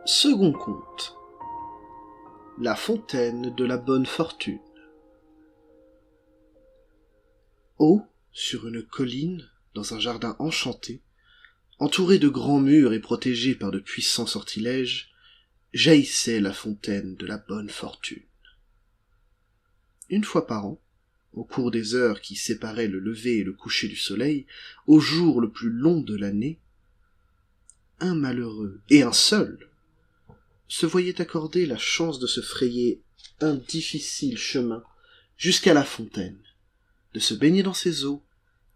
Second conte. La fontaine de la bonne fortune. Haut, sur une colline, dans un jardin enchanté, entouré de grands murs et protégé par de puissants sortilèges, jaillissait la fontaine de la bonne fortune. Une fois par an, au cours des heures qui séparaient le lever et le coucher du soleil, au jour le plus long de l'année, un malheureux, et un seul, se voyait accorder la chance de se frayer un difficile chemin jusqu'à la fontaine, de se baigner dans ses eaux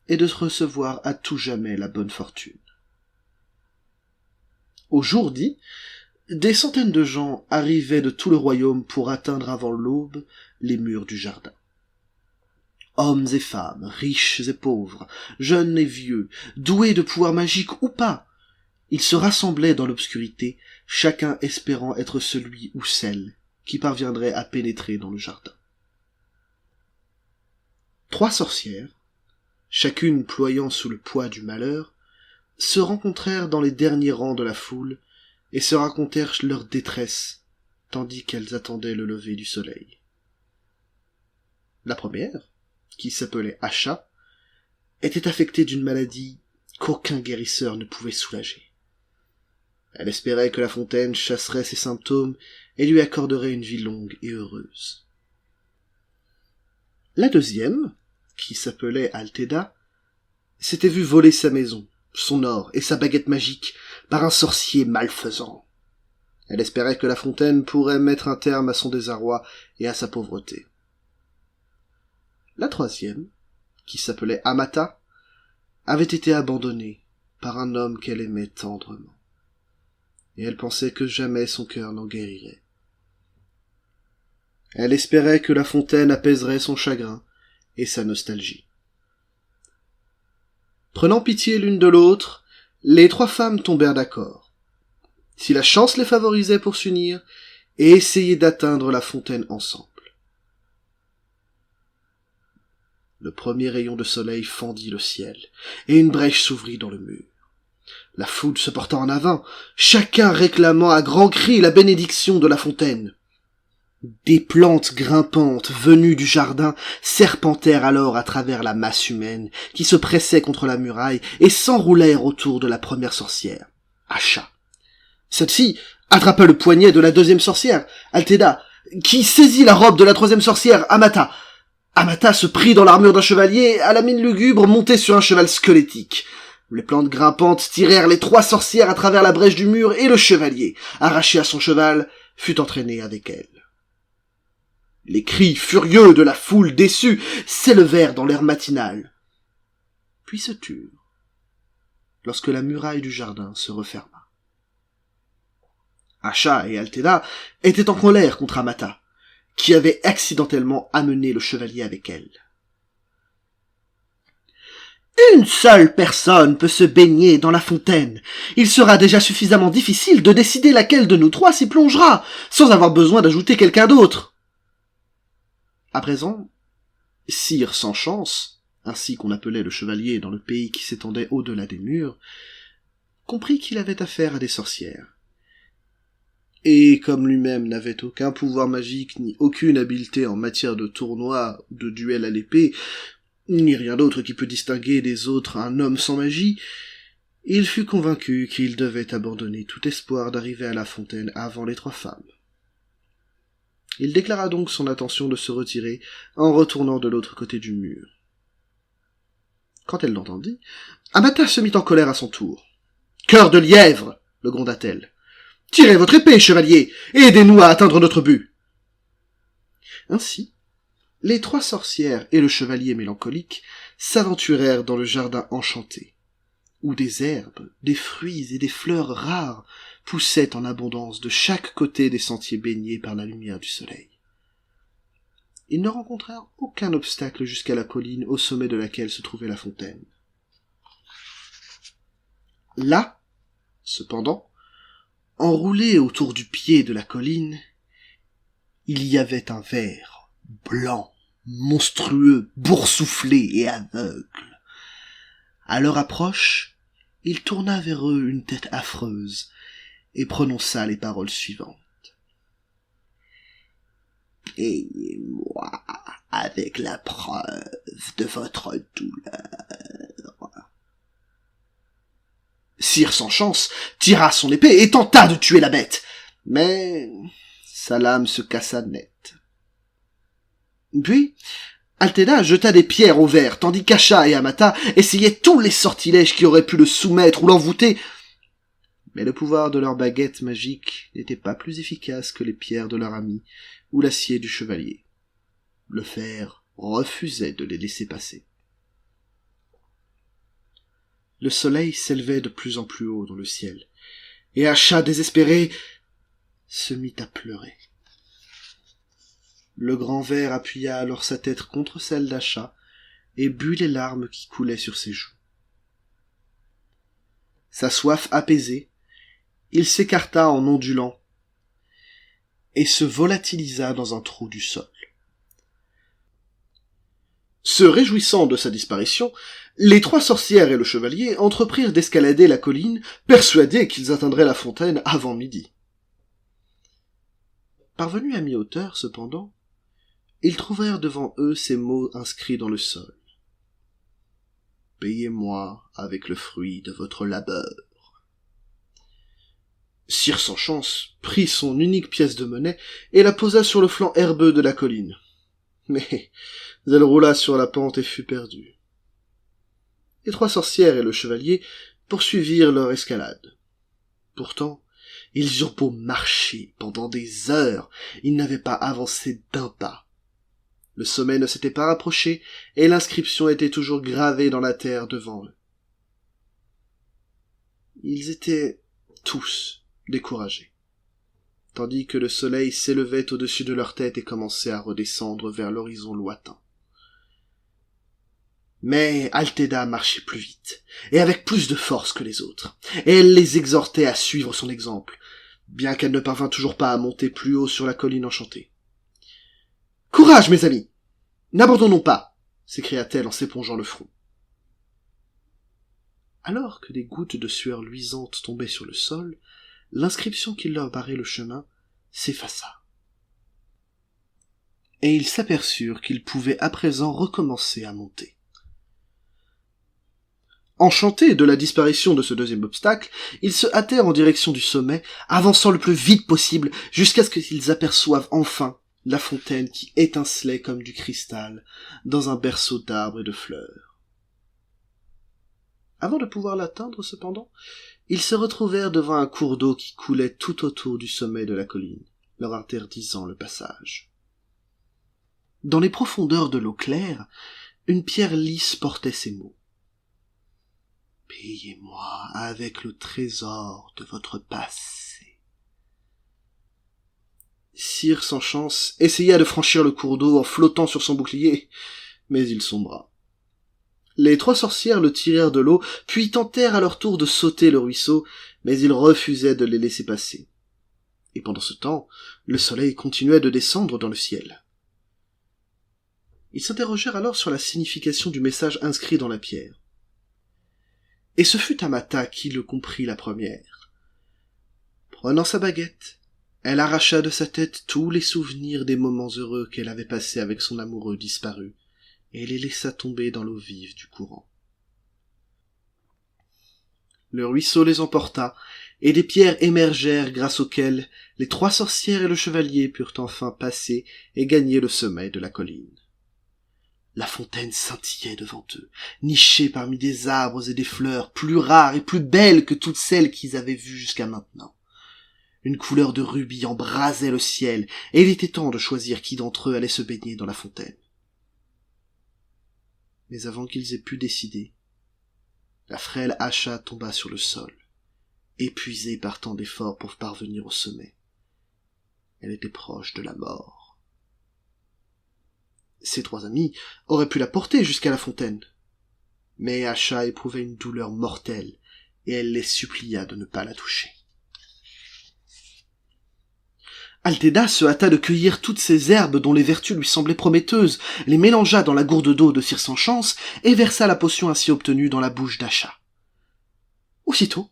et de recevoir à tout jamais la bonne fortune. Au jour dit, des centaines de gens arrivaient de tout le royaume pour atteindre avant l'aube les murs du jardin. Hommes et femmes, riches et pauvres, jeunes et vieux, doués de pouvoirs magiques ou pas, ils se rassemblaient dans l'obscurité, chacun espérant être celui ou celle qui parviendrait à pénétrer dans le jardin. 3 sorcières, chacune ployant sous le poids du malheur, se rencontrèrent dans les derniers rangs de la foule et se racontèrent leur détresse, tandis qu'elles attendaient le lever du soleil. La première, qui s'appelait Asha, était affectée d'une maladie qu'aucun guérisseur ne pouvait soulager. Elle espérait que la fontaine chasserait ses symptômes et lui accorderait une vie longue et heureuse. La deuxième, qui s'appelait Altheda, s'était vue voler sa maison, son or et sa baguette magique par un sorcier malfaisant. Elle espérait que la fontaine pourrait mettre un terme à son désarroi et à sa pauvreté. La troisième, qui s'appelait Amata, avait été abandonnée par un homme qu'elle aimait tendrement. Et elle pensait que jamais son cœur n'en guérirait. Elle espérait que la fontaine apaiserait son chagrin et sa nostalgie. Prenant pitié l'une de l'autre, les 3 femmes tombèrent d'accord, si la chance les favorisait pour s'unir et essayer d'atteindre la fontaine ensemble. Le premier rayon de soleil fendit le ciel, et une brèche s'ouvrit dans le mur. La foule se porta en avant, chacun réclamant à grands cris la bénédiction de la fontaine. Des plantes grimpantes venues du jardin serpentèrent alors à travers la masse humaine qui se pressait contre la muraille et s'enroulèrent autour de la première sorcière, Asha. Celle-ci attrapa le poignet de la deuxième sorcière, Altheda, qui saisit la robe de la troisième sorcière, Amata. Amata se prit dans l'armure d'un chevalier à la mine lugubre monté sur un cheval squelettique. Les plantes grimpantes tirèrent les 3 sorcières à travers la brèche du mur et le chevalier, arraché à son cheval, fut entraîné avec elle. Les cris furieux de la foule déçue s'élevèrent dans l'air matinal, puis se turent, lorsque la muraille du jardin se referma. Asha et Altheda étaient en colère contre Amata, qui avait accidentellement amené le chevalier avec elle. Une seule personne peut se baigner dans la fontaine. Il sera déjà suffisamment difficile de décider laquelle de nous 3 s'y plongera, sans avoir besoin d'ajouter quelqu'un d'autre. À présent, Sire sans chance, ainsi qu'on appelait le chevalier dans le pays qui s'étendait au-delà des murs, comprit qu'il avait affaire à des sorcières. Et comme lui-même n'avait aucun pouvoir magique ni aucune habileté en matière de tournoi ou de duel à l'épée, ni rien d'autre qui peut distinguer des autres un homme sans magie, il fut convaincu qu'il devait abandonner tout espoir d'arriver à la fontaine avant les 3 femmes. Il déclara donc son intention de se retirer en retournant de l'autre côté du mur. Quand elle l'entendit, Amata se mit en colère à son tour. « Cœur de lièvre !» le gronda-t-elle. « Tirez votre épée, chevalier, et aidez-nous à atteindre notre but !» Ainsi, les 3 sorcières et le chevalier mélancolique s'aventurèrent dans le jardin enchanté, où des herbes, des fruits et des fleurs rares poussaient en abondance de chaque côté des sentiers baignés par la lumière du soleil. Ils ne rencontrèrent aucun obstacle jusqu'à la colline au sommet de laquelle se trouvait la fontaine. Là, cependant, enroulé autour du pied de la colline, il y avait un ver blanc, monstrueux, boursouflé et aveugle. À leur approche, il tourna vers eux une tête affreuse, et prononça les paroles suivantes. « Ayez-moi avec la preuve de votre douleur. » Sire sans chance tira son épée et tenta de tuer la bête, mais sa lame se cassa net. Puis, Altheda jeta des pierres au ver, tandis qu'Asha et Amata essayaient tous les sortilèges qui auraient pu le soumettre ou l'envoûter. Mais le pouvoir de leur baguette magique n'était pas plus efficace que les pierres de leur ami ou l'acier du chevalier. Le fer refusait de les laisser passer. Le soleil s'élevait de plus en plus haut dans le ciel, et Asha, désespéré, se mit à pleurer. Le grand ver appuya alors sa tête contre celle d'Asha et but les larmes qui coulaient sur ses joues. Sa soif apaisée, il s'écarta en ondulant et se volatilisa dans un trou du sol. Se réjouissant de sa disparition, les trois sorcières et le chevalier entreprirent d'escalader la colline, persuadés qu'ils atteindraient la fontaine avant midi. Parvenus à mi-hauteur, cependant, ils trouvèrent devant eux ces mots inscrits dans le sol. « Payez-moi avec le fruit de votre labeur. » Sire sans chance prit son unique pièce de monnaie et la posa sur le flanc herbeux de la colline. Mais elle roula sur la pente et fut perdue. Les trois sorcières et le chevalier poursuivirent leur escalade. Pourtant, ils eurent beau marcher pendant des heures, ils n'avaient pas avancé d'un pas. Le sommet ne s'était pas rapproché, et l'inscription était toujours gravée dans la terre devant eux. Ils étaient tous découragés, tandis que le soleil s'élevait au-dessus de leur tête et commençait à redescendre vers l'horizon lointain. Mais Altheda marchait plus vite, et avec plus de force que les autres, et elle les exhortait à suivre son exemple, bien qu'elle ne parvint toujours pas à monter plus haut sur la colline enchantée. « Courage, mes amis! N'abandonnons pas !» s'écria-t-elle en s'épongeant le front. Alors que des gouttes de sueur luisante tombaient sur le sol, l'inscription qui leur barrait le chemin s'effaça. Et ils s'aperçurent qu'ils pouvaient à présent recommencer à monter. Enchantés de la disparition de ce deuxième obstacle, ils se hâtèrent en direction du sommet, avançant le plus vite possible, jusqu'à ce qu'ils aperçoivent enfin la fontaine qui étincelait comme du cristal dans un berceau d'arbres et de fleurs. Avant de pouvoir l'atteindre, cependant, ils se retrouvèrent devant un cours d'eau qui coulait tout autour du sommet de la colline, leur interdisant le passage. Dans les profondeurs de l'eau claire, une pierre lisse portait ces mots. « Payez-moi avec le trésor de votre passé. » Sire sans chance essaya de franchir le cours d'eau en flottant sur son bouclier, mais il sombra. Les trois sorcières le tirèrent de l'eau, puis tentèrent à leur tour de sauter le ruisseau, mais il refusait de les laisser passer. Et pendant ce temps, le soleil continuait de descendre dans le ciel. Ils s'interrogèrent alors sur la signification du message inscrit dans la pierre. Et ce fut Amata qui le comprit la première. Prenant sa baguette, elle arracha de sa tête tous les souvenirs des moments heureux qu'elle avait passés avec son amoureux disparu, et les laissa tomber dans l'eau vive du courant. Le ruisseau les emporta, et des pierres émergèrent grâce auxquelles les trois sorcières et le chevalier purent enfin passer et gagner le sommet de la colline. La fontaine scintillait devant eux, nichée parmi des arbres et des fleurs plus rares et plus belles que toutes celles qu'ils avaient vues jusqu'à maintenant. Une couleur de rubis embrasait le ciel, et il était temps de choisir qui d'entre eux allait se baigner dans la fontaine. Mais avant qu'ils aient pu décider, la frêle Asha tomba sur le sol, épuisée par tant d'efforts pour parvenir au sommet. Elle était proche de la mort. Ses trois amis auraient pu la porter jusqu'à la fontaine. Mais Asha éprouvait une douleur mortelle, et elle les supplia de ne pas la toucher. Altheda se hâta de cueillir toutes ces herbes dont les vertus lui semblaient prometteuses, les mélangea dans la gourde d'eau de Sire sans chance, et versa la potion ainsi obtenue dans la bouche d'Asha. Aussitôt,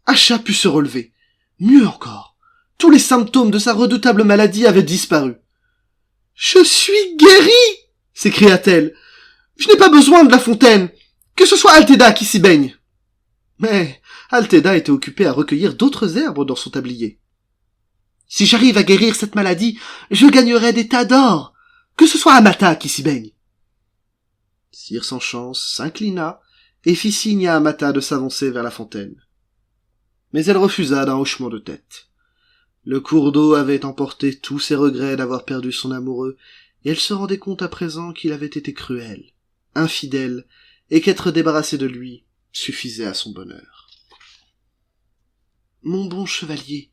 Asha put se relever, Mieux encore, tous les symptômes de sa redoutable maladie avaient disparu. « Je suis guérie !» s'écria-t-elle. « Je n'ai pas besoin de la fontaine, que ce soit Altheda qui s'y baigne. » Mais Altheda était occupée à recueillir d'autres herbes dans son tablier. « Si j'arrive à guérir cette maladie, je gagnerai des tas d'or, que ce soit Amata qui s'y baigne. » Sire sans chance s'inclina et fit signe à Amata de s'avancer vers la fontaine. Mais elle refusa d'un hochement de tête. Le cours d'eau avait emporté tous ses regrets d'avoir perdu son amoureux, et elle se rendait compte à présent qu'il avait été cruel, infidèle, et qu'être débarrassé de lui suffisait à son bonheur. « Mon bon chevalier,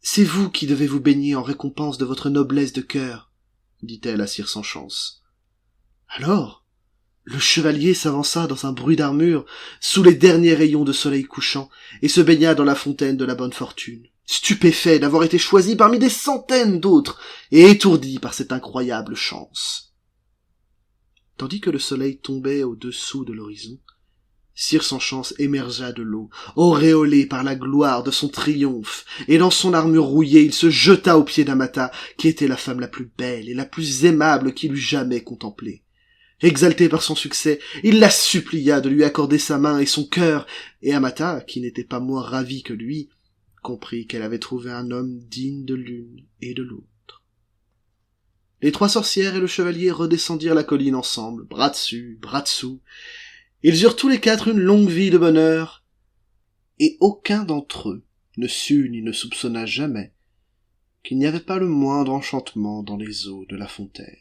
c'est vous qui devez vous baigner en récompense de votre noblesse de cœur, dit-elle à Sire sans chance. Alors, le chevalier s'avança dans un bruit d'armure, sous les derniers rayons de soleil couchant, et se baigna dans la fontaine de la bonne fortune, stupéfait d'avoir été choisi parmi des centaines d'autres, et étourdi par cette incroyable chance. Tandis que le soleil tombait au-dessous de l'horizon, Sire sans chance émergea de l'eau, auréolé par la gloire de son triomphe, et dans son armure rouillée, il se jeta aux pieds d'Amata, qui était la femme la plus belle et la plus aimable qu'il eût jamais contemplée. Exalté par son succès, il la supplia de lui accorder sa main et son cœur, et Amata, qui n'était pas moins ravie que lui, comprit qu'elle avait trouvé un homme digne de l'une et de l'autre. Les trois sorcières et le chevalier redescendirent la colline ensemble, bras dessus, bras dessous. Ils eurent tous les quatre une longue vie de bonheur, et aucun d'entre eux ne sut ni ne soupçonna jamais qu'il n'y avait pas le moindre enchantement dans les eaux de la fontaine.